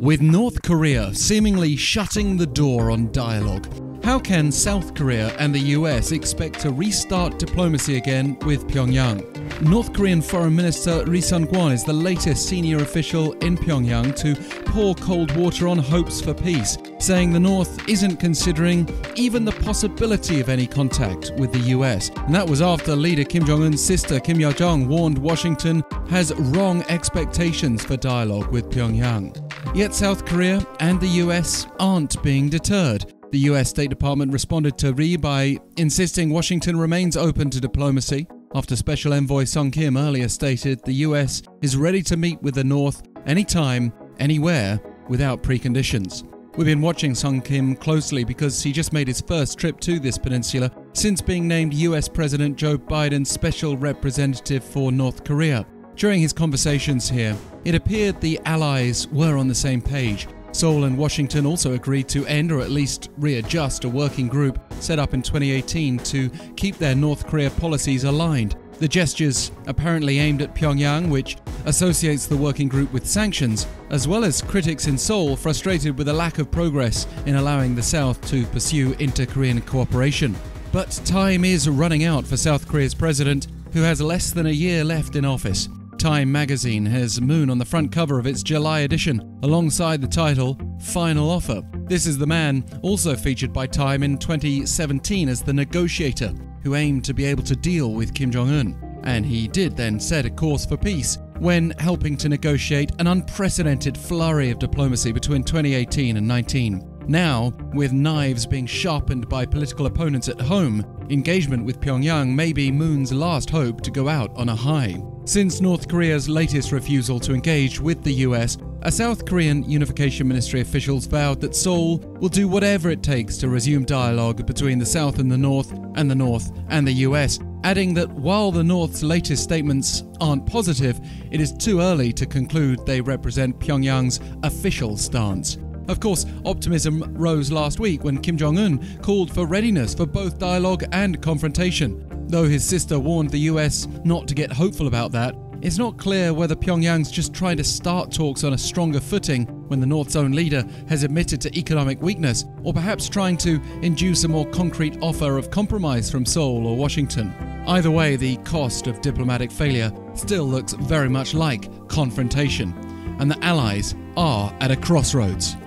With North Korea seemingly shutting the door on dialogue, how can South Korea and the US expect to restart diplomacy again with Pyongyang? North Korean Foreign Minister Ro-Son-gwon is the latest senior official in Pyongyang to pour cold water on hopes for peace, saying the North isn't considering even the possibility of any contact with the US. And that was after leader Kim Jong-un's sister Kim Yo-jong warned Washington has wrong expectations for dialogue with Pyongyang. Yet South Korea and the US aren't being deterred. The US State Department responded to Ri by insisting Washington remains open to diplomacy, after Special Envoy Sung Kim earlier stated the US is ready to meet with the North anytime, anywhere, without preconditions. We've been watching Sung Kim closely because he just made his first trip to this peninsula since being named US President Joe Biden's special representative for North Korea. During his conversations here, it appeared the allies were on the same page. Seoul and Washington also agreed to end or at least readjust a working group set up in 2018 to keep their North Korea policies aligned. The gestures apparently aimed at Pyongyang, which associates the working group with sanctions, as well as critics in Seoul frustrated with a lack of progress in allowing the South to pursue inter-Korean cooperation. But time is running out for South Korea's president, who has less than a year left in office. Time magazine has Moon on the front cover of its July edition, alongside the title, Final Offer. This is the man also featured by Time in 2017 as the negotiator, who aimed to be able to deal with Kim Jong-un. And he did then set a course for peace when helping to negotiate an unprecedented flurry of diplomacy between 2018 and 19. Now, with knives being sharpened by political opponents at home, engagement with Pyongyang may be Moon's last hope to go out on a high. Since North Korea's latest refusal to engage with the US, a South Korean Unification-Ministry officials vowed that Seoul will do whatever it takes to resume dialogue between the South and the North and the US, adding that while the North's latest statements aren't positive, it is too early to conclude they represent Pyongyang's official stance. Of course, optimism rose last week when Kim Jong-un called for readiness for both dialogue and confrontation. Though his sister warned the US not to get hopeful about that, it's not clear whether Pyongyang's just trying to start talks on a stronger footing when the North's own leader has admitted to economic weakness, or perhaps trying to induce a more concrete offer of compromise from Seoul or Washington. Either way, the cost of diplomatic failure still looks very much like confrontation, and the allies are at a crossroads.